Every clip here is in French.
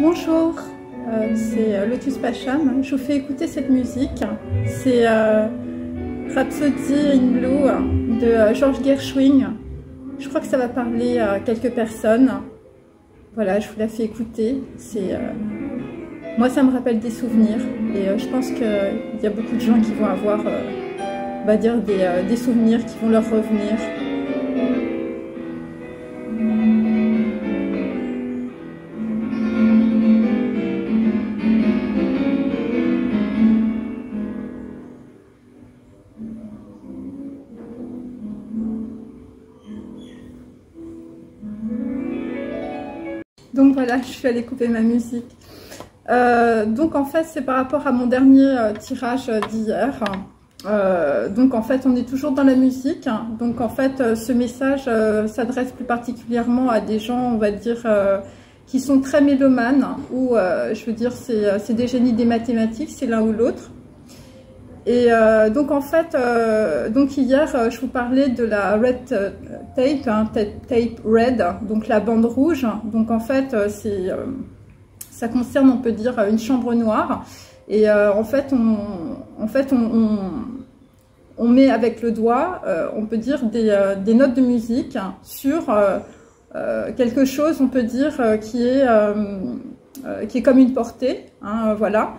Bonjour, c'est Lotus Pacham. Je vous fais écouter cette musique. C'est Rhapsody in Blue de George Gershwin. Je crois que ça va parler à quelques personnes. Voilà, je vous la fais écouter. Moi, ça me rappelle des souvenirs. Et je pense qu'il y a beaucoup de gens qui vont avoir, on va dire, des souvenirs qui vont leur revenir. Donc voilà, je suis allée couper ma musique. Donc en fait, c'est par rapport à mon dernier tirage d'hier. Donc en fait, on est toujours dans la musique. Donc en fait, ce message s'adresse plus particulièrement à des gens, on va dire, qui sont très mélomanes, ou je veux dire, c'est des génies des mathématiques, c'est l'un ou l'autre. Et donc en fait, donc hier, je vous parlais de la red tape, tape red, donc la bande rouge. Donc en fait, ça concerne, on peut dire, une chambre noire. Et en fait, on met avec le doigt, on peut dire, des notes de musique sur quelque chose, on peut dire, qui est comme une portée, hein, voilà.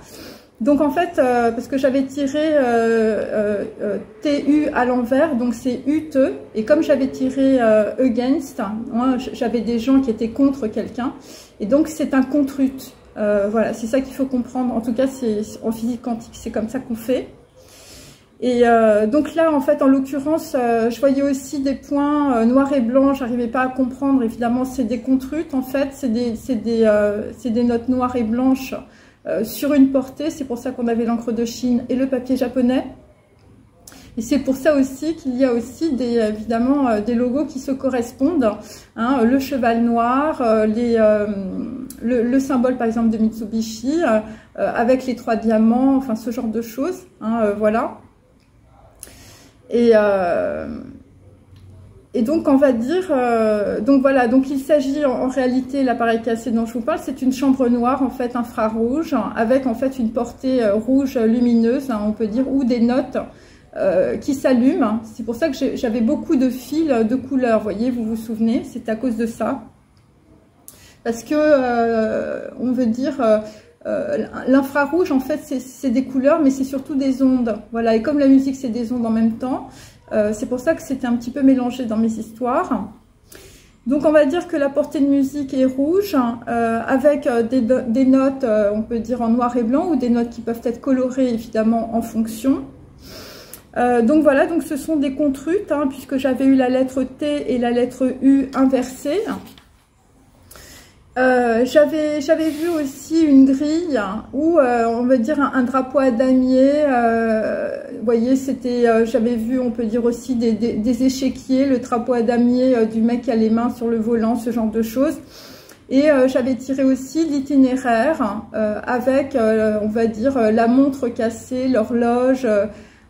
Donc en fait, parce que j'avais tiré TU à l'envers, donc c'est UT, et comme j'avais tiré against, moi j'avais des gens qui étaient contre quelqu'un, et donc c'est un contre UT. Voilà, c'est ça qu'il faut comprendre. En tout cas, en physique quantique, c'est comme ça qu'on fait. Et donc là, en fait, en l'occurrence, je voyais aussi des points noirs et blancs, j'arrivais pas à comprendre. Évidemment, c'est des contre UT, en fait, c'est des notes noires et blanches. Sur une portée, c'est pour ça qu'on avait l'encre de Chine et le papier japonais. Et c'est pour ça aussi qu'il y a aussi évidemment des logos qui se correspondent, hein, le cheval noir, le symbole par exemple de Mitsubishi, avec les 3 diamants, enfin ce genre de choses, hein, voilà. Et donc on va dire, donc voilà, donc il s'agit en réalité, l'appareil cassé dont je vous parle, c'est une chambre noire en fait infrarouge, avec en fait une portée rouge lumineuse, hein, on peut dire, ou des notes qui s'allument. C'est pour ça que j'avais beaucoup de fils de couleurs, vous voyez, vous vous souvenez, c'est à cause de ça. Parce que, on veut dire, l'infrarouge en fait c'est des couleurs, mais c'est surtout des ondes, voilà, et comme la musique c'est des ondes en même temps, c'est pour ça que c'était un petit peu mélangé dans mes histoires. Donc on va dire que la portée de musique est rouge, avec des notes, on peut dire en noir et blanc, ou des notes qui peuvent être colorées évidemment en fonction. Donc voilà, donc ce sont des contre UT, hein, puisque j'avais eu la lettre T et la lettre U inversée. J'avais vu aussi une grille où on va dire un drapeau à damier, vous voyez, c'était, j'avais vu, on peut dire aussi des échiquiers, le drapeau à damier du mec qui a les mains sur le volant, ce genre de choses. Et j'avais tiré aussi l'itinéraire avec, on va dire, la montre cassée, l'horloge,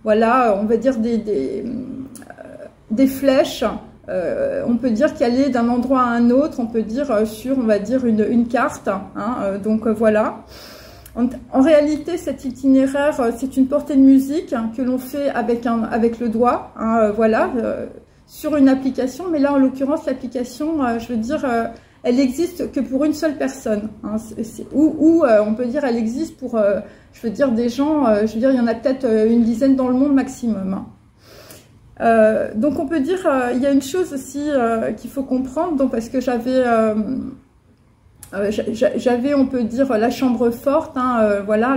voilà, on va dire des flèches. On peut dire qu'elle est d'un endroit à un autre, on peut dire sur, on va dire, une carte, hein, donc voilà. En réalité, cet itinéraire, c'est une portée de musique, hein, que l'on fait avec le doigt, hein, voilà, sur une application, mais là, en l'occurrence, l'application, je veux dire, elle existe que pour une seule personne, hein, ou on peut dire, elle existe pour, je veux dire, des gens, je veux dire, il y en a peut-être une dizaine dans le monde maximum, hein. Donc on peut dire, il y a une chose aussi qu'il faut comprendre, donc parce que j'avais, on peut dire, la chambre forte, hein, voilà,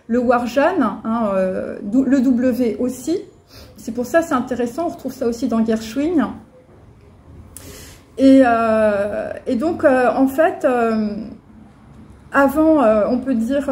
le Warjan, hein, le W aussi. C'est pour ça c'est intéressant, on retrouve ça aussi dans Gershwin. Et donc en fait, avant, on peut dire,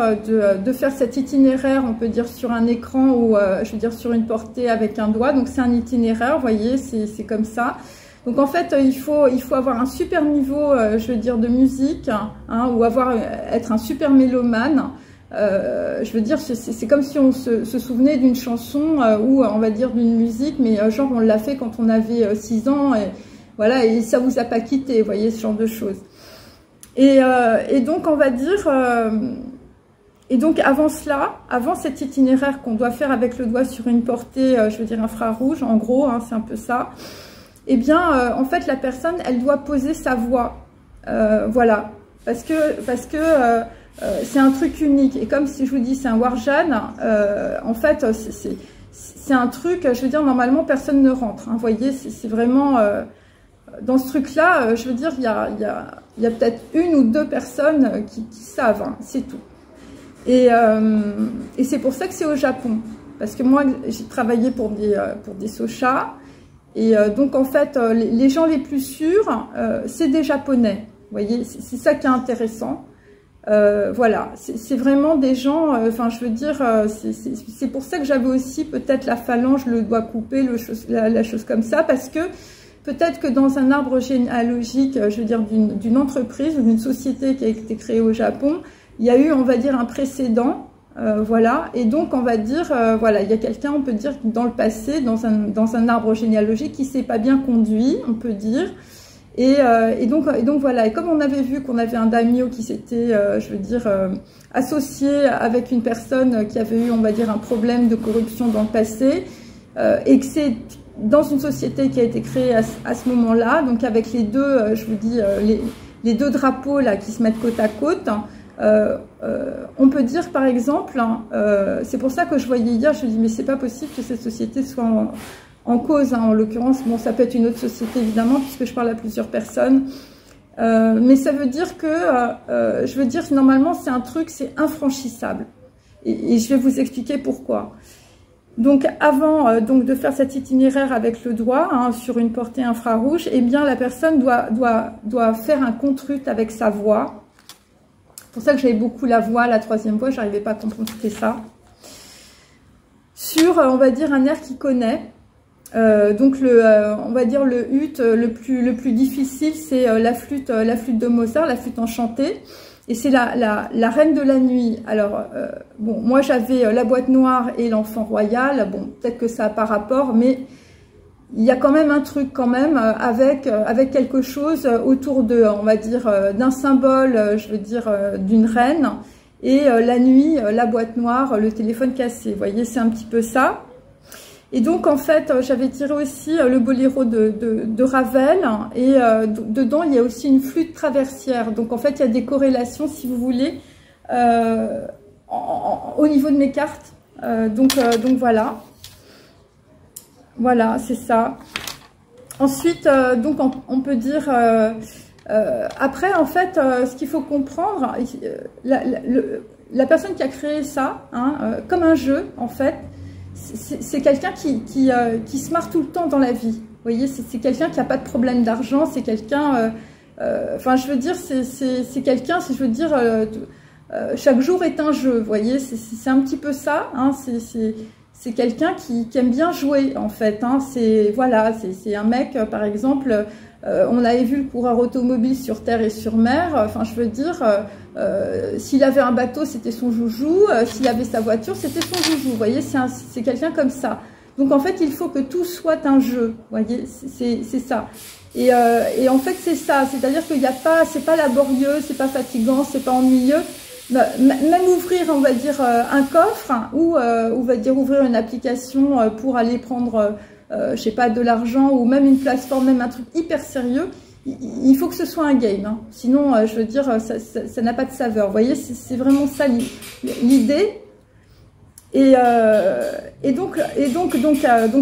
de faire cet itinéraire, on peut dire sur un écran ou, je veux dire, sur une portée avec un doigt. Donc, c'est un itinéraire, vous voyez, c'est comme ça. Donc, en fait, il faut avoir un super niveau, je veux dire, de musique, hein, ou être un super mélomane. Je veux dire, c'est comme si on se souvenait d'une chanson ou, on va dire, d'une musique, mais genre, on l'a fait quand on avait 6 ans, et voilà, et ça vous a pas quitté, vous voyez, ce genre de choses. Et donc, on va dire... et donc, avant cela, avant cet itinéraire qu'on doit faire avec le doigt sur une portée, je veux dire infrarouge, en gros, hein, c'est un peu ça, eh bien, en fait, la personne, elle doit poser sa voix. Voilà. Parce que c'est un truc unique. Et comme si je vous dis, c'est un Warjan, en fait, c'est un truc, je veux dire, normalement, personne ne rentre. Hein, vous voyez, c'est vraiment... dans ce truc-là, je veux dire, il y a peut-être une ou deux personnes qui savent, hein, c'est tout. Et c'est pour ça que c'est au Japon. Parce que moi, j'ai travaillé pour des sochas. Et donc, en fait, les gens les plus sûrs, c'est des Japonais. Vous voyez, c'est ça qui est intéressant. Voilà, c'est vraiment des gens, enfin, je veux dire, c'est pour ça que j'avais aussi peut-être la phalange, le doigt coupé, la chose comme ça, parce que peut-être que dans un arbre généalogique, je veux dire, d'une entreprise ou d'une société qui a été créée au Japon, il y a eu, on va dire, un précédent, voilà, et donc on va dire, voilà, il y a quelqu'un, on peut dire, dans le passé, dans un arbre généalogique qui s'est pas bien conduit, on peut dire, et donc voilà, et comme on avait vu qu'on avait un daimyo qui s'était, je veux dire, associé avec une personne qui avait eu, on va dire, un problème de corruption dans le passé, et que c'est dans une société qui a été créée à ce moment-là, donc avec les deux, je vous dis, les deux drapeaux là qui se mettent côte à côte, on peut dire par exemple, c'est pour ça que je voyais hier, je me dis mais c'est pas possible que cette société soit en cause, hein, en l'occurrence, bon ça peut être une autre société évidemment puisque je parle à plusieurs personnes, mais ça veut dire que, je veux dire normalement c'est un truc, c'est infranchissable, et je vais vous expliquer pourquoi. Donc avant donc de faire cet itinéraire avec le doigt, hein, sur une portée infrarouge, eh bien la personne doit faire un contrut avec sa voix. C'est pour ça que j'avais beaucoup la voix, la troisième voix, j'arrivais pas à comprendre ça. Sur, on va dire, un air qu'il connaît. Donc on va dire le ut le plus difficile, c'est la flûte de Mozart, la flûte enchantée. Et c'est la reine de la nuit. Alors, bon, moi j'avais la boîte noire et l'enfant royal. Bon, peut-être que ça n'a pas rapport, mais il y a quand même un truc quand même avec quelque chose autour de, on va dire, d'un symbole, je veux dire, d'une reine. Et la nuit, la boîte noire, le téléphone cassé. Vous voyez, c'est un petit peu ça. Et donc, en fait, j'avais tiré aussi le boléro de Ravel. Et dedans, il y a aussi une flûte traversière. Donc, en fait, il y a des corrélations, si vous voulez, au niveau de mes cartes. Donc voilà. Voilà, c'est ça. Ensuite, donc, on peut dire... après, en fait, ce qu'il faut comprendre, la personne qui a créé ça, hein, comme un jeu, en fait, c'est quelqu'un qui se marre tout le temps dans la vie. Vous voyez, c'est quelqu'un qui n'a pas de problème d'argent, c'est quelqu'un... enfin, je veux dire, c'est quelqu'un, si je veux dire, chaque jour est un jeu, vous voyez, c'est un petit peu ça, hein, c'est quelqu'un qui aime bien jouer, en fait, hein, voilà, c'est un mec, par exemple... on avait vu le coureur automobile sur terre et sur mer. Enfin, je veux dire, s'il avait un bateau, c'était son joujou. S'il avait sa voiture, c'était son joujou. Vous voyez, c'est quelqu'un comme ça. Donc, en fait, il faut que tout soit un jeu. Vous voyez, c'est ça. Et en fait, c'est ça. C'est-à-dire qu'il n'y a pas, c'est pas laborieux, c'est pas fatigant, c'est pas ennuyeux. Même ouvrir, on va dire, un coffre, hein, ou on va dire ouvrir une application pour aller prendre... je sais pas, de l'argent ou même une plateforme, même un truc hyper sérieux, il faut que ce soit un game. Hein. Sinon, je veux dire, ça n'a pas de saveur. Vous voyez, c'est vraiment ça l'idée. Et donc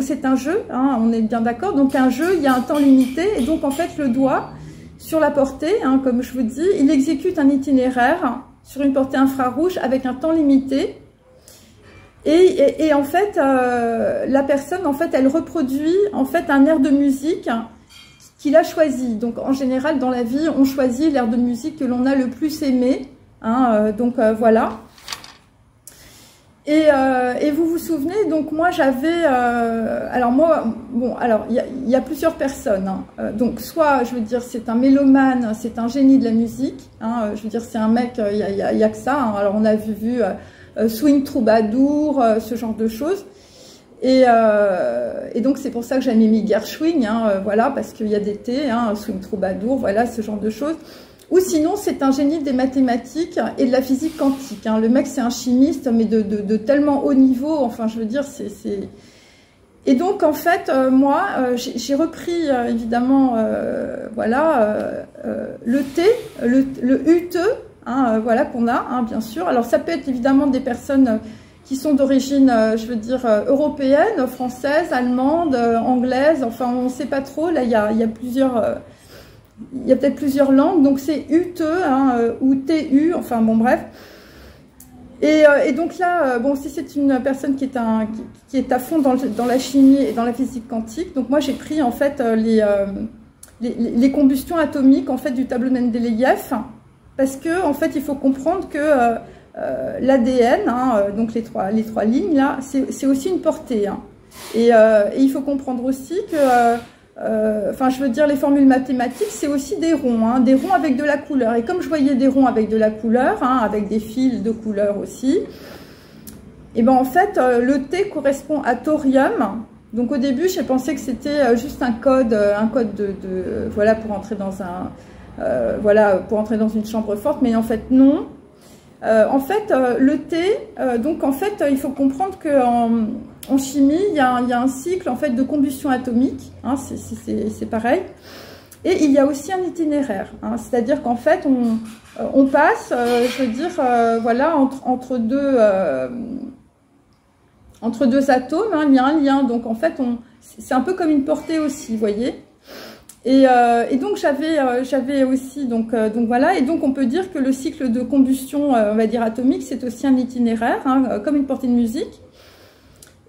c'est un jeu, hein, on est bien d'accord. Donc un jeu, il y a un temps limité. Et donc en fait, le doigt sur la portée, hein, comme je vous dis, il exécute un itinéraire sur une portée infrarouge avec un temps limité. Et en fait, la personne, en fait, elle reproduit en fait un air de musique qu'il a choisi. Donc, en général, dans la vie, on choisit l'air de musique que l'on a le plus aimé. Hein, donc, voilà. Et vous vous souvenez, donc moi, j'avais... alors, moi, bon, alors, il y a plusieurs personnes. Hein. Donc, soit, je veux dire, c'est un mélomane, c'est un génie de la musique. Hein, je veux dire, c'est un mec, il y a que ça. Hein. Alors, on a vu... swing troubadour, ce genre de choses. Et donc, c'est pour ça que j'ai mis Gershwin, hein, voilà, parce qu'il y a des thés, hein, swing troubadour, voilà, ce genre de choses. Ou sinon, c'est un génie des mathématiques et de la physique quantique. Hein. Le mec, c'est un chimiste, mais de tellement haut niveau. Enfin, je veux dire, c'est... Et donc, en fait, moi, j'ai repris, évidemment, voilà, le T, le UTE, hein, voilà, qu'on a, hein, bien sûr. Alors, ça peut être évidemment des personnes qui sont d'origine, je veux dire, européenne, française, allemande, anglaise. Enfin, on ne sait pas trop. Là, il y a plusieurs... il y a peut-être plusieurs langues, donc c'est UTE hein, ou TU, enfin bon bref. Et donc là, bon, si c'est une personne qui est à fond dans la chimie et dans la physique quantique, donc moi j'ai pris en fait les combustions atomiques en fait du tableau Mendeleïev, parce que en fait il faut comprendre que l'ADN, hein, donc les trois lignes là, c'est aussi une portée. Hein. Et il faut comprendre aussi que enfin, je veux dire, les formules mathématiques, c'est aussi des ronds avec de la couleur. Et comme je voyais des ronds avec de la couleur, hein, avec des fils de couleur aussi, et ben en fait, le T correspond à thorium. Donc au début, j'ai pensé que c'était juste un code voilà, pour entrer dans voilà, pour entrer dans une chambre forte, mais en fait non. En fait, le T, donc en fait, il faut comprendre que en chimie, il y a un cycle en fait de combustion atomique, hein, c'est pareil, et il y a aussi un itinéraire, hein, c'est-à-dire qu'en fait on passe, je veux dire, voilà, entre deux atomes, hein, il y a un lien, donc en fait c'est un peu comme une portée aussi, vous voyez. Et donc j'avais aussi donc voilà, et donc on peut dire que le cycle de combustion, on va dire atomique, c'est aussi un itinéraire, hein, comme une portée de musique.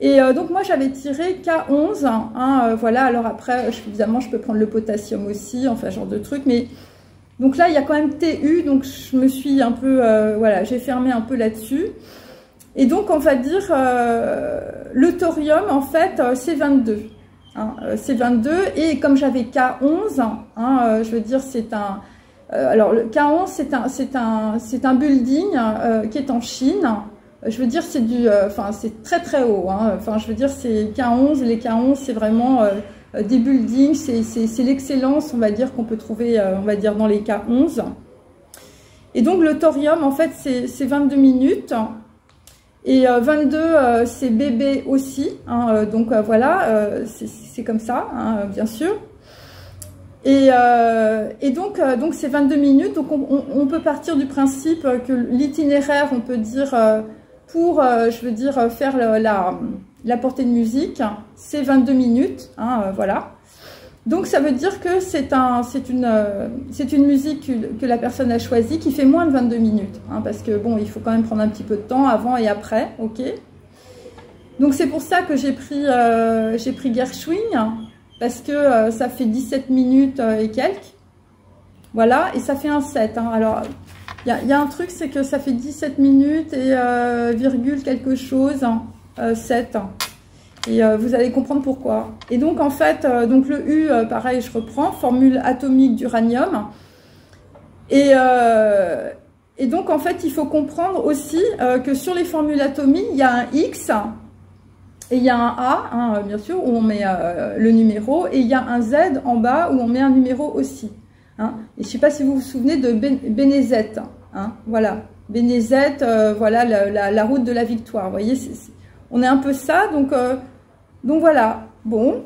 Et donc moi j'avais tiré K11, hein, voilà. Alors après évidemment je peux prendre le potassium aussi, enfin genre de truc, mais donc là il y a quand même TU, donc je me suis un peu voilà, j'ai fermé un peu là-dessus. Et donc on va dire le thorium en fait c'est 22. Hein, c'est 22, et comme j'avais K11, hein, je veux dire c'est un alors le K11 c'est un building qui est en Chine. Je veux dire c'est du enfin c'est très très haut, hein, enfin je veux dire c'est K11, les K11 c'est vraiment des buildings, c'est l'excellence on va dire qu'on peut trouver on va dire dans les K11. Et donc le thorium en fait c'est 22 minutes. Et 22, c'est bébé aussi, hein, donc voilà, c'est comme ça, hein, bien sûr. Et donc c'est 22 minutes, donc on peut partir du principe que l'itinéraire, on peut dire, pour, je veux dire, faire la portée de musique, c'est 22 minutes, hein, voilà. Donc ça veut dire que c'est une musique que la personne a choisie qui fait moins de 22 minutes, hein, parce que bon, il faut quand même prendre un petit peu de temps avant et après, ok. Donc c'est pour ça que j'ai pris Gershwin, parce que ça fait 17 minutes et quelques, voilà, et ça fait un 7. Hein. Alors il y a un truc, c'est que ça fait 17 minutes et virgule quelque chose, hein, 7. Et vous allez comprendre pourquoi. Et donc en fait, donc le U, pareil, je reprends, formule atomique d'uranium. Et donc en fait, il faut comprendre aussi que sur les formules atomiques, il y a un X et il y a un A, hein, bien sûr, où on met le numéro, et il y a un Z en bas où on met un numéro aussi. Hein. Et je ne sais pas si vous vous souvenez de Bénézet. Hein, voilà, Bénézet, voilà la route de la victoire. Vous voyez, on est un peu ça, donc voilà, bon.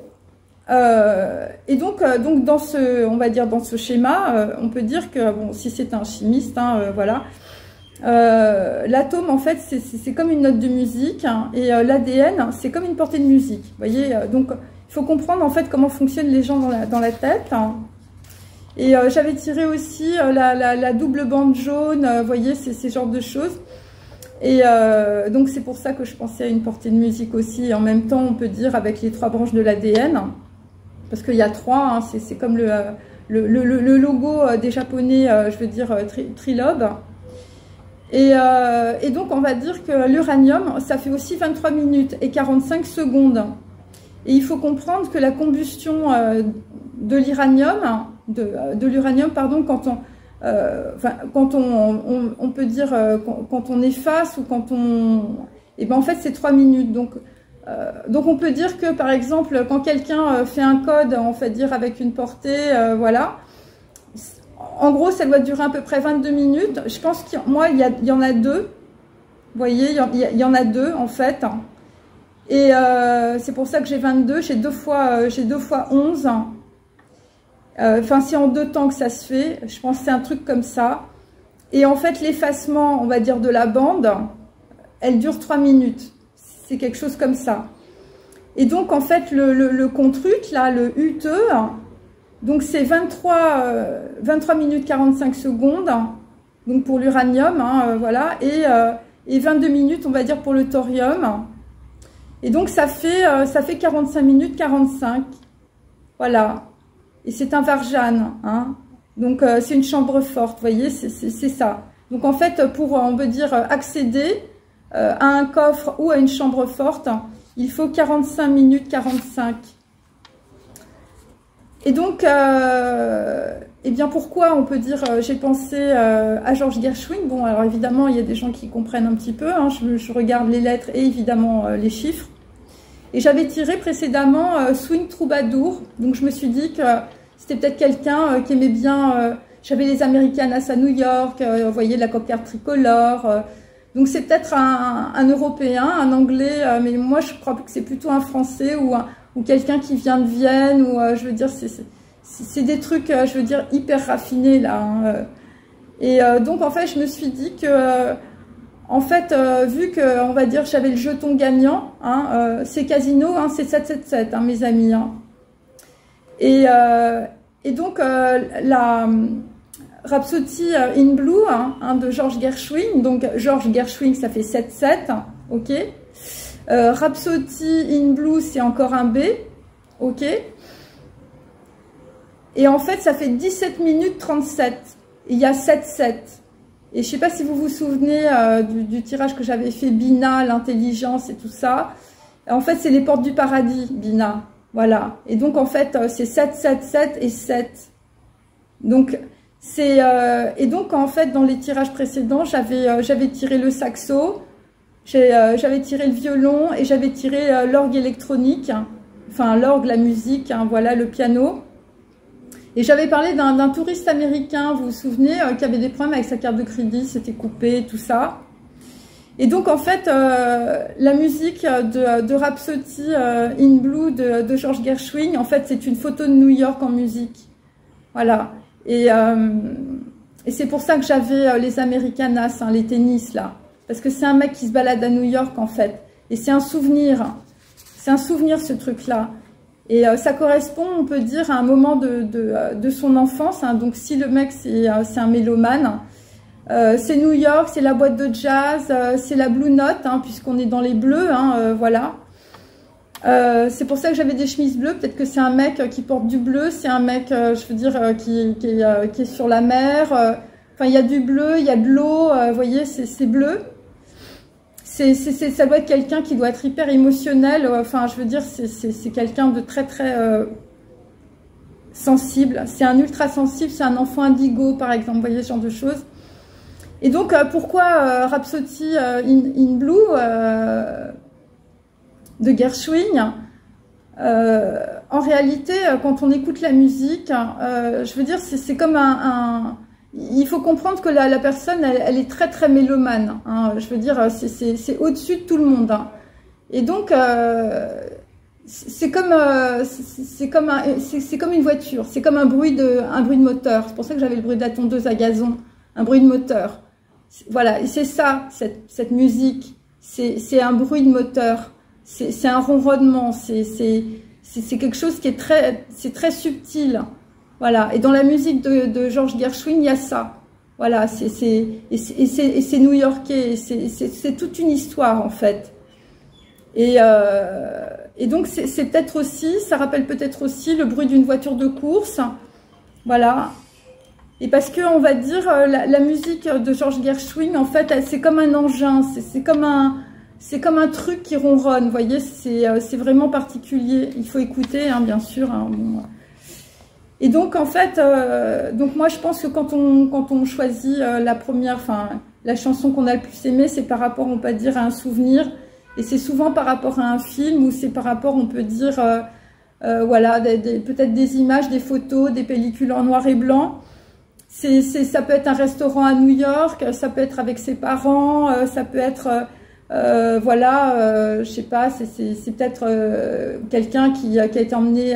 Et donc dans ce, on va dire dans ce schéma, on peut dire que bon, si c'est un chimiste, hein, voilà, l'atome en fait c'est comme une note de musique, hein, et l'ADN c'est comme une portée de musique. Vous voyez, donc il faut comprendre en fait comment fonctionnent les gens dans la tête. Hein. Et j'avais tiré aussi la double bande jaune, vous voyez, c'est ce genre de choses. Et donc c'est pour ça que je pensais à une portée de musique aussi, et en même temps on peut dire avec les 3 branches de l'ADN, parce qu'il y a 3, hein, c'est comme le logo des japonais, je veux dire trilobe. Et donc on va dire que l'uranium ça fait aussi 23 minutes et 45 secondes. Et il faut comprendre que la combustion de l'uranium, de l'uranium pardon, quand on enfin, quand on peut dire quand on efface ou quand on... Et ben en fait c'est 3 minutes. Donc on peut dire que par exemple quand quelqu'un fait un code, on fait dire avec une portée, voilà, En gros, ça doit durer à peu près 22 minutes. Je pense qu'il y en a deux. Vous voyez, il y en a deux, en fait. Et c'est pour ça que j'ai 22. J'ai deux fois 11. Enfin, c'est en 2 temps que ça se fait. Je pense que c'est un truc comme ça. Et en fait, l'effacement, on va dire, de la bande, elle dure 3 minutes. C'est quelque chose comme ça. Et donc, en fait, le contruc, là, le UTE, donc c'est 23 minutes 45 secondes, donc pour l'uranium, hein, voilà, et 22 minutes, on va dire, pour le thorium. Et donc, ça fait 45 minutes 45. Voilà. Et c'est un Varjan, hein. Donc, c'est une chambre forte, vous voyez, c'est ça. Donc, en fait, pour, on peut dire, accéder à un coffre ou à une chambre forte, il faut 45 minutes 45. Et donc, eh bien, pourquoi on peut dire, j'ai pensé à George Gershwin. Bon, alors évidemment, il y a des gens qui comprennent un petit peu, hein, je regarde les lettres et évidemment les chiffres. Et j'avais tiré précédemment Swing Troubadour, donc je me suis dit que c'était peut-être quelqu'un qui aimait bien, j'avais les Americanas à New York, vous voyez, la cocarde tricolore, donc c'est peut-être un Européen, un Anglais, mais moi je crois que c'est plutôt un Français ou quelqu'un qui vient de Vienne, ou je veux dire, c'est des trucs, je veux dire, hyper raffinés là. Hein. Et donc en fait, je me suis dit que, en fait, vu que, on va dire, j'avais le jeton gagnant, hein, c'est Casino, hein, c'est 777, hein, mes amis. Hein. Et donc la Rhapsody in Blue, hein, de George Gershwin, donc George Gershwin, ça fait 7-7, ok. Rhapsody in Blue, c'est encore un B, ok. Et en fait, ça fait 17 minutes 37. Et il y a 7-7. Et je ne sais pas si vous vous souvenez du tirage que j'avais fait, Bina, l'intelligence et tout ça. En fait, c'est les portes du paradis, Bina. Voilà. Et donc, en fait, c'est 7, 7, 7 et 7. Donc, c'est... et donc, en fait, dans les tirages précédents, j'avais tiré le saxo, j'avais tiré le violon et j'avais tiré l'orgue électronique. Enfin, l'orgue, la musique, hein, voilà, le piano. Et j'avais parlé d'un touriste américain, vous vous souvenez, qui avait des problèmes avec sa carte de crédit, c'était coupé, tout ça. Et donc, en fait, la musique de Rhapsody in Blue de George Gershwin, en fait, c'est une photo de New York en musique. Voilà. Et c'est pour ça que j'avais les Americanas, hein, les tennis, là. Parce que c'est un mec qui se balade à New York, en fait. Et c'est un souvenir. C'est un souvenir, ce truc-là. Et ça correspond, on peut dire, à un moment de son enfance. Hein. Donc, si le mec, c'est un mélomane, c'est New York, c'est la boîte de jazz, c'est la Blue Note, hein, puisqu'on est dans les bleus, hein, voilà. C'est pour ça que j'avais des chemises bleues. Peut-être que c'est un mec qui porte du bleu, c'est un mec, je veux dire, qui est sur la mer. Enfin, il y a du bleu, il y a de l'eau, vous voyez, c'est bleu. Ça doit être quelqu'un qui doit être hyper émotionnel. Enfin, je veux dire, c'est quelqu'un de très, très sensible. C'est un ultra sensible, c'est un enfant indigo, par exemple, vous voyez, ce genre de choses. Et donc, pourquoi Rhapsody in Blue de Gershwin, en réalité, quand on écoute la musique, je veux dire, c'est comme il faut comprendre que la personne, elle est très très mélomane. Hein, je veux dire, c'est au-dessus de tout le monde. Hein. Et donc, c'est comme une voiture, c'est comme un bruit de moteur. C'est pour ça que j'avais le bruit de la tondeuse à gazon, un bruit de moteur. Voilà, et c'est ça, cette musique. C'est un bruit de moteur. C'est un ronronnement. C'est quelque chose qui est très subtil. Voilà, et dans la musique de George Gershwin, il y a ça. Voilà, c'est new-yorkais, c'est toute une histoire en fait. Et donc c'est peut-être aussi, ça rappelle peut-être aussi le bruit d'une voiture de course. Voilà. Et parce que on va dire la musique de George Gershwin, en fait, c'est comme un engin, c'est comme un truc qui ronronne. Vous voyez, c'est vraiment particulier. Il faut écouter, hein, bien sûr. Hein, bon. Et donc, en fait, donc moi, je pense que quand on choisit la chanson qu'on a le plus aimée, c'est par rapport, on peut dire, à un souvenir. Et c'est souvent par rapport à un film, ou c'est par rapport, on peut dire, voilà, peut-être des images, des photos, des pellicules en noir et blanc. Ça peut être un restaurant à New York, ça peut être avec ses parents, ça peut être, voilà, je sais pas, c'est peut-être quelqu'un qui a été emmené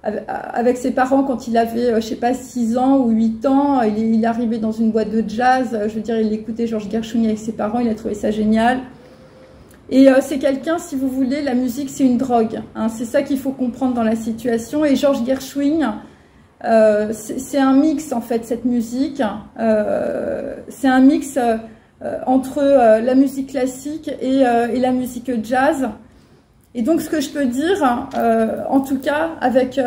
avec ses parents quand il avait, je sais pas, 6 ans ou 8 ans. Il est arrivé dans une boîte de jazz, je veux dire, il écoutait Georges Gershwin avec ses parents, il a trouvé ça génial. Et c'est quelqu'un, si vous voulez, la musique c'est une drogue, hein, c'est ça qu'il faut comprendre dans la situation. Et Georges Gershwin, c'est un mix en fait, cette musique, c'est un mix entre la musique classique et la musique jazz. Et donc ce que je peux dire, en tout cas avec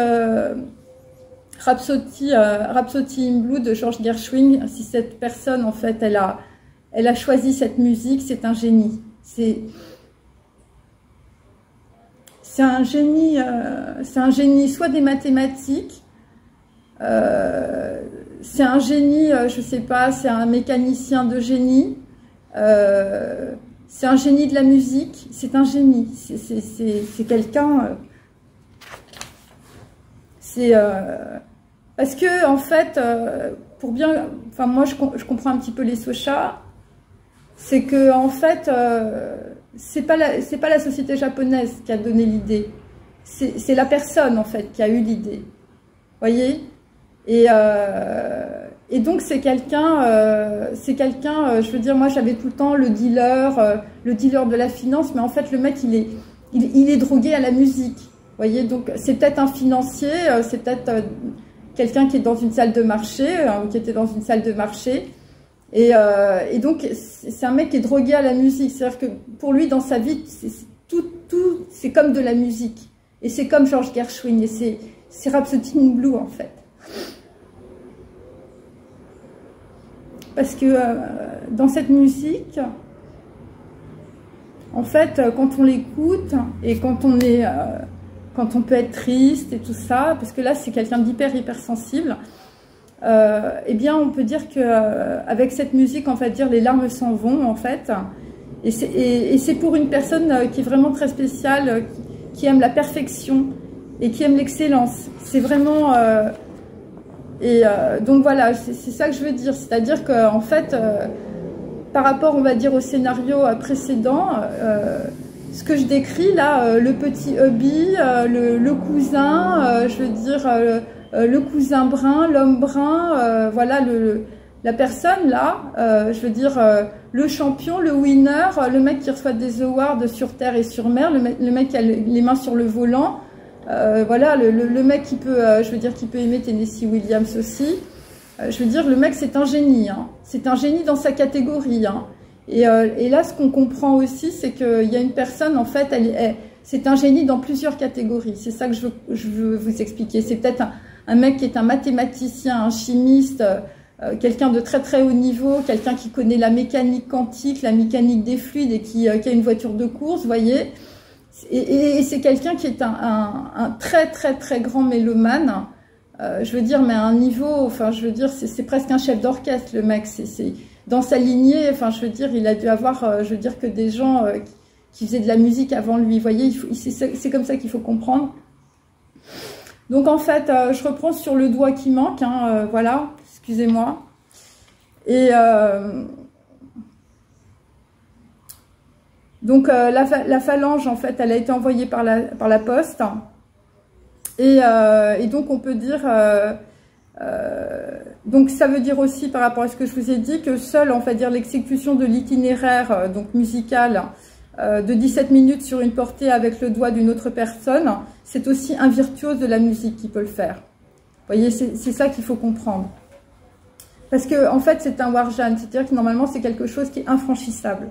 Rhapsody in Blue de Georges Gershwin, si cette personne en fait elle a choisi cette musique, c'est un génie. C'est un génie soit des mathématiques, c'est un génie, je sais pas, c'est un mécanicien de génie, c'est un génie de la musique, c'est un génie, c'est quelqu'un, parce que en fait, pour bien, enfin moi je comprends un petit peu les Socha, c'est que en fait, c'est pas la société japonaise qui a donné l'idée, c'est la personne en fait qui a eu l'idée, voyez, et donc c'est quelqu'un, je veux dire, moi j'avais tout le temps le dealer de la finance, mais en fait le mec il est drogué à la musique, voyez, donc c'est peut-être un financier, c'est peut-être quelqu'un qui est dans une salle de marché, ou qui était dans une salle de marché. Et donc, c'est un mec qui est drogué à la musique. C'est-à-dire que pour lui, dans sa vie, tout c'est comme de la musique. Et c'est comme Georges Gershwin. Et c'est Rhapsody in Blue, en fait. Parce que dans cette musique, en fait, quand on l'écoute et quand on peut être triste et tout ça, parce que là, c'est quelqu'un hyper sensible, eh bien, on peut dire que avec cette musique, on va dire, les larmes s'en vont, en fait. Et c'est pour une personne qui est vraiment très spéciale, qui aime la perfection et qui aime l'excellence. C'est vraiment... donc voilà, c'est ça que je veux dire. C'est-à-dire qu'en fait, par rapport, on va dire, au scénario précédent, ce que je décris là, le petit hubby, le cousin, je veux dire... le cousin brun, l'homme brun, voilà, la personne là, je veux dire, le champion, le winner, le mec qui reçoit des awards sur terre et sur mer, le mec qui a les mains sur le volant, voilà, le mec qui peut, je veux dire, qui peut aimer Tennessee Williams aussi, je veux dire, le mec c'est un génie, hein. C'est un génie dans sa catégorie, hein. Et là, ce qu'on comprend aussi, c'est qu'il y a une personne, en fait, c'est un génie dans plusieurs catégories, c'est ça que je veux vous expliquer, c'est peut-être un mec qui est un mathématicien, un chimiste, quelqu'un de très haut niveau, quelqu'un qui connaît la mécanique quantique, la mécanique des fluides et qui a une voiture de course, vous voyez. Et c'est quelqu'un qui est un très grand mélomane, je veux dire, mais à un niveau, enfin, je veux dire, c'est presque un chef d'orchestre, le mec. C'est dans sa lignée, enfin, je veux dire, il a dû avoir, je veux dire, que des gens qui faisaient de la musique avant lui, vous voyez, c'est comme ça qu'il faut comprendre. Donc en fait, je reprends sur le doigt qui manque, hein, voilà, excusez-moi. Et donc la phalange, en fait, elle a été envoyée par la poste. Et donc on peut dire, donc ça veut dire aussi par rapport à ce que je vous ai dit, que seule, on va dire, l'exécution de l'itinéraire donc musical de 17 minutes sur une portée avec le doigt d'une autre personne, c'est aussi un virtuose de la musique qui peut le faire. Vous voyez, c'est ça qu'il faut comprendre. Parce que en fait, c'est un warjan, c'est-à-dire que normalement, c'est quelque chose qui est infranchissable.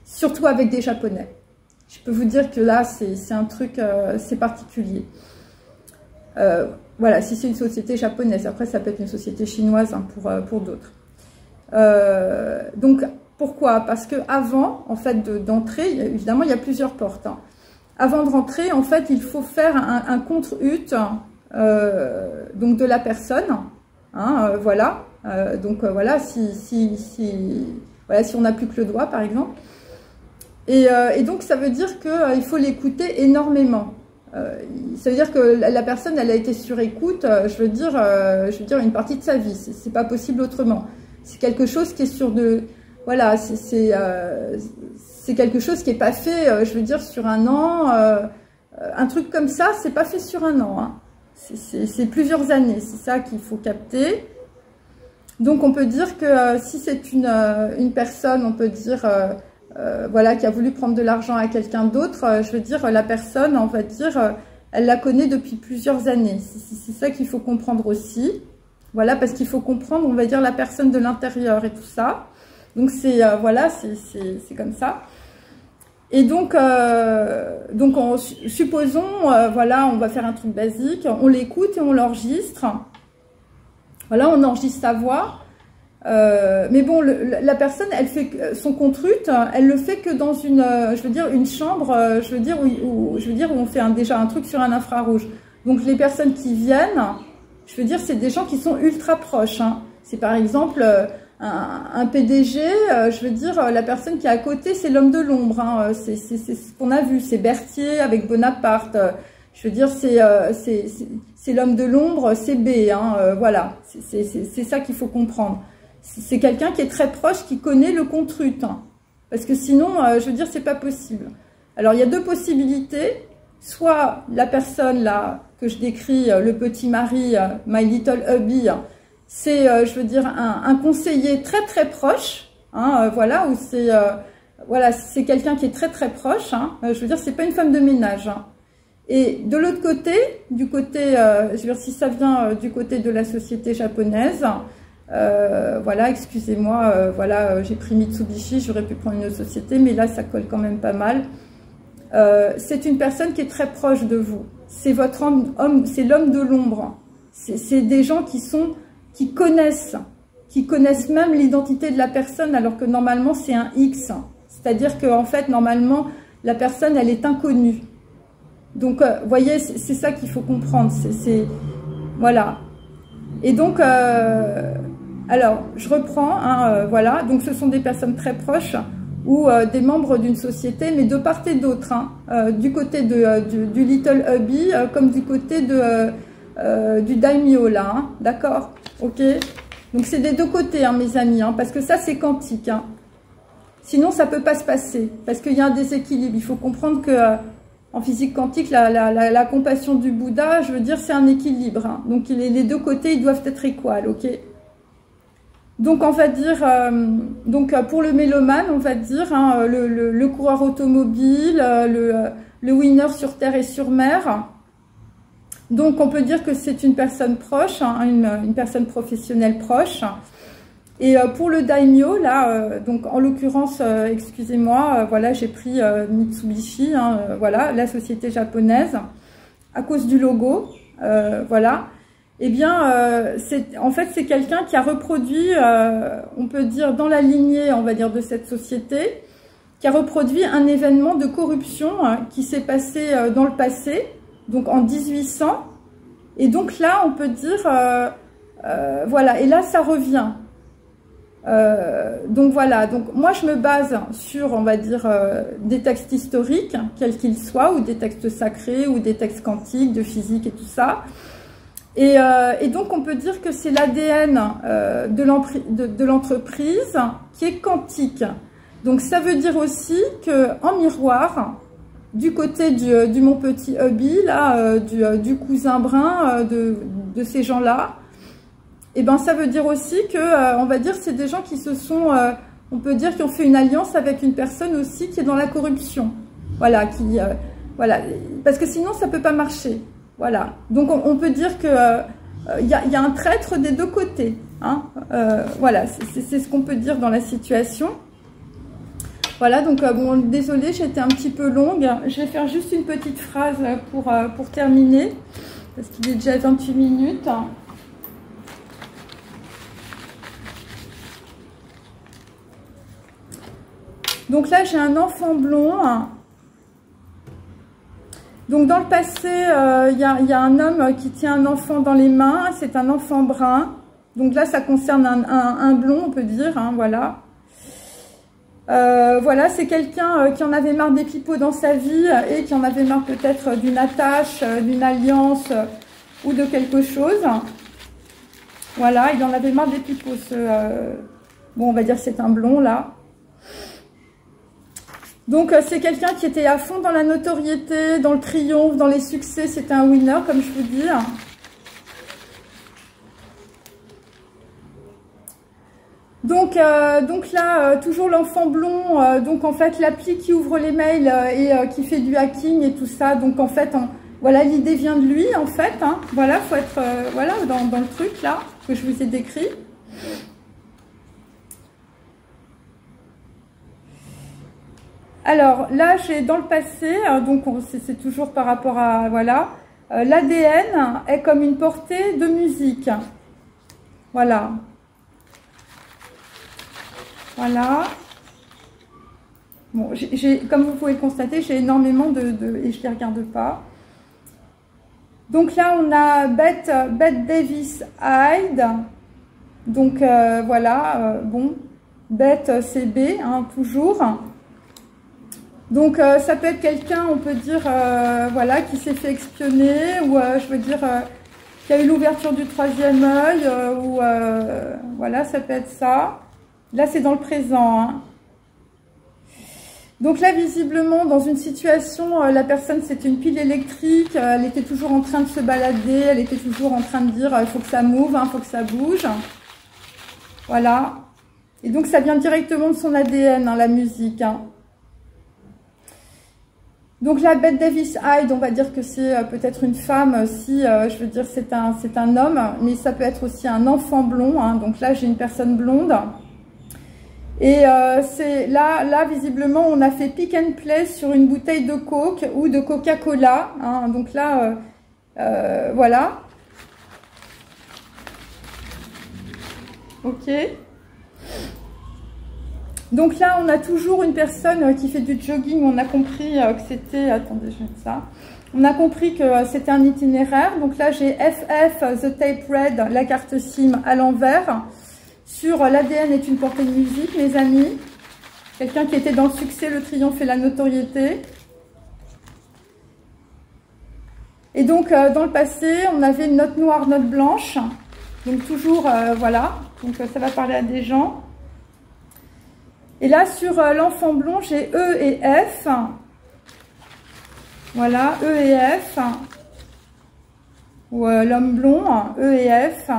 Surtout avec des Japonais. Je peux vous dire que là, c'est un truc, c'est particulier. Voilà, si c'est une société japonaise. Après, ça peut être une société chinoise, hein, pour d'autres. Donc, pourquoi? Parce que avant, en fait, d'entrer, évidemment, il y a plusieurs portes, hein. Avant de rentrer, en fait, il faut faire un contre-hut donc de la personne, hein, voilà. Donc voilà, voilà, si on n'a plus que le doigt, par exemple. Et donc, ça veut dire qu'il faut l'écouter énormément. Ça veut dire que la personne, elle a été sur écoute, je veux dire une partie de sa vie. C'est pas possible autrement. C'est quelque chose qui est sur de... Voilà, c'est quelque chose qui est pas fait, je veux dire, sur un an. Un truc comme ça, c'est pas fait sur un an. Hein. C'est plusieurs années. C'est ça qu'il faut capter. Donc, on peut dire que si c'est une personne, on peut dire... voilà, qui a voulu prendre de l'argent à quelqu'un d'autre, je veux dire, la personne, on va dire, elle la connaît depuis plusieurs années. C'est ça qu'il faut comprendre aussi. Voilà, parce qu'il faut comprendre, on va dire, la personne de l'intérieur et tout ça. Donc, voilà, c'est comme ça. Et donc supposons, voilà, on va faire un truc basique, on l'écoute et on l'enregistre. Voilà, on enregistre sa voix. Mais bon, la personne, elle fait son contrut, elle le fait que dans une, je veux dire, une chambre, je veux dire où on fait déjà un truc sur un infrarouge. Donc les personnes qui viennent, je veux dire, c'est des gens qui sont ultra proches. Hein. C'est par exemple un PDG, je veux dire, la personne qui est à côté, c'est l'homme de l'ombre. Hein. C'est ce qu'on a vu, c'est Berthier avec Bonaparte. Je veux dire, c'est l'homme de l'ombre, c'est B. Hein. Voilà, c'est ça qu'il faut comprendre. C'est quelqu'un qui est très proche, qui connaît le contrut. Hein. Parce que sinon, je veux dire, c'est pas possible. Alors, il y a deux possibilités. Soit la personne là que je décris, le petit mari, My Little Hubby, c'est, je veux dire, un conseiller très très proche. Hein, voilà, où voilà, c'est quelqu'un qui est très très proche. Hein. Je veux dire, c'est pas une femme de ménage. Hein. Et de l'autre côté, du côté, je veux dire, si ça vient du côté de la société japonaise. Voilà, excusez-moi, voilà, j'ai pris Mitsubishi, j'aurais pu prendre une autre société, mais là, ça colle quand même pas mal. C'est une personne qui est très proche de vous. C'est votre homme, c'est l'homme de l'ombre. C'est des gens qui connaissent même l'identité de la personne, alors que normalement, c'est un X. C'est-à-dire qu'en fait, normalement, la personne, elle est inconnue. Donc, vous voyez, c'est ça qu'il faut comprendre. Voilà. Et donc... alors, je reprends, hein, voilà, donc ce sont des personnes très proches ou des membres d'une société, mais de part et d'autre, hein, du côté du Little Hubby comme du côté du Daimyo, là, hein, d'accord, ok. Donc c'est des deux côtés, hein, mes amis, hein, parce que ça c'est quantique, hein. Sinon ça peut pas se passer, parce qu'il y a un déséquilibre. Il faut comprendre que en physique quantique, la compassion du Bouddha, je veux dire, c'est un équilibre, hein. Donc les deux côtés, ils doivent être égaux, ok. Donc, on va dire, pour le mélomane, on va dire, hein, le coureur automobile, le winner sur terre et sur mer. Donc, on peut dire que c'est une personne proche, hein, une personne professionnelle proche. Et pour le daimyo, là, donc en l'occurrence, excusez-moi, voilà, j'ai pris Mitsubishi, hein, voilà, la société japonaise, à cause du logo, voilà. Eh bien, en fait, c'est quelqu'un qui a reproduit, on peut dire, dans la lignée, on va dire, de cette société, qui a reproduit un événement de corruption qui s'est passé dans le passé, donc en 1800. Et donc là, on peut dire, voilà, et là, ça revient. Donc voilà, donc moi, je me base sur, on va dire, des textes historiques, quels qu'ils soient, ou des textes sacrés, ou des textes quantiques, de physique et tout ça. Et donc, on peut dire que c'est l'ADN de l'entreprise qui est quantique. Donc, ça veut dire aussi qu'en miroir, du côté du mon petit hubby, là, du cousin brun de ces gens-là, et ben, ça veut dire aussi que, on va dire, c'est des gens qui se sont, on peut dire, qui ont fait une alliance avec une personne aussi qui est dans la corruption. Voilà, voilà, parce que sinon, ça peut pas marcher. Voilà, donc on peut dire que y a un traître des deux côtés. Hein, voilà, c'est ce qu'on peut dire dans la situation. Voilà, donc bon, désolée, j'ai été un petit peu longue. Je vais faire juste une petite phrase pour terminer, parce qu'il est déjà 28 minutes. Donc là, j'ai un enfant blond. Donc dans le passé, il y a un homme qui tient un enfant dans les mains, c'est un enfant brun. Donc là, ça concerne un blond, on peut dire, hein, voilà. Voilà, c'est quelqu'un qui en avait marre des pipeaux dans sa vie et qui en avait marre peut-être d'une attache, d'une alliance ou de quelque chose. Voilà, il en avait marre des pipeaux. Bon, on va dire que c'est un blond là. Donc c'est quelqu'un qui était à fond dans la notoriété, dans le triomphe, dans les succès. C'était un winner, comme je vous dis. Donc là, toujours l'enfant blond, donc en fait l'appli qui ouvre les mails et qui fait du hacking et tout ça, donc en fait, voilà, l'idée vient de lui en fait, hein. Voilà, faut être voilà, dans le truc là, que je vous ai décrit. Alors là, j'ai dans le passé, donc c'est toujours par rapport à, voilà, l'ADN est comme une portée de musique, voilà. Voilà. Bon, comme vous pouvez le constater, j'ai énormément et je ne les regarde pas. Donc là, on a Bette Davis Hyde. Donc voilà, bon, Bette c'est B, hein, toujours. Donc ça peut être quelqu'un, on peut dire, voilà, qui s'est fait espionner, ou je veux dire, qui a eu l'ouverture du troisième œil, ou voilà, ça peut être ça. Là, c'est dans le présent, hein. Donc là, visiblement, dans une situation, la personne, c'était une pile électrique, elle était toujours en train de se balader, elle était toujours en train de dire, il faut que ça move, il faut que ça bouge. Voilà. Et donc, ça vient directement de son ADN, hein, la musique, hein. Donc là, Bette Davis Hyde, on va dire que c'est peut-être une femme, si je veux dire c'est un homme, mais ça peut être aussi un enfant blond, hein. Donc là, j'ai une personne blonde. Et c'est là, visiblement, on a fait pick and play sur une bouteille de Coke ou de Coca-Cola, hein. Donc là, voilà. Ok. Donc là, on a toujours une personne qui fait du jogging. On a compris que c'était... Attendez, je vais mettre ça. On a compris que c'était un itinéraire. Donc là, j'ai FF, The Tape Red, la carte SIM à l'envers. Sur l'ADN est une portée de musique, mes amis. Quelqu'un qui était dans le succès, le triomphe et la notoriété. Et donc, dans le passé, on avait une note noire, note blanche. Donc toujours, voilà. Donc ça va parler à des gens. Et là, sur l'enfant blond, j'ai E et F. Voilà, E et F. Ou l'homme blond, E et F.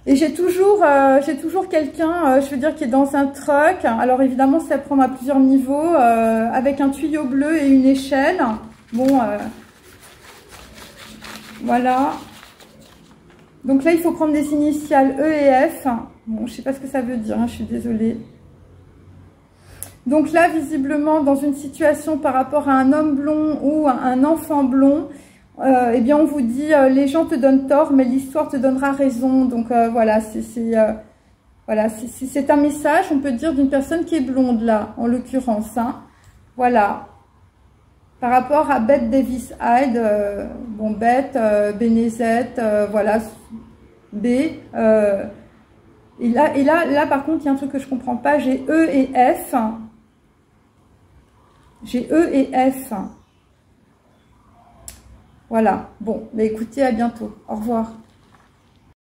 Et j'ai toujours quelqu'un, je veux dire, qui est dans un truck. Alors évidemment, c'est à prendre à plusieurs niveaux, avec un tuyau bleu et une échelle. Bon, voilà. Donc là, il faut prendre des initiales E et F. Bon, je ne sais pas ce que ça veut dire, hein, je suis désolée. Donc là, visiblement, dans une situation par rapport à un homme blond ou à un enfant blond, eh bien, on vous dit, les gens te donnent tort, mais l'histoire te donnera raison. Donc voilà, voilà, c'est un message, on peut dire, d'une personne qui est blonde là, en l'occurrence, hein. Voilà. Par rapport à Bette Davis Hyde, bon, Bette, Bénézette, voilà, B. Et là, par contre, il y a un truc que je comprends pas, j'ai E et F. J'ai E et F. Voilà. Bon, bah écoutez, à bientôt. Au revoir.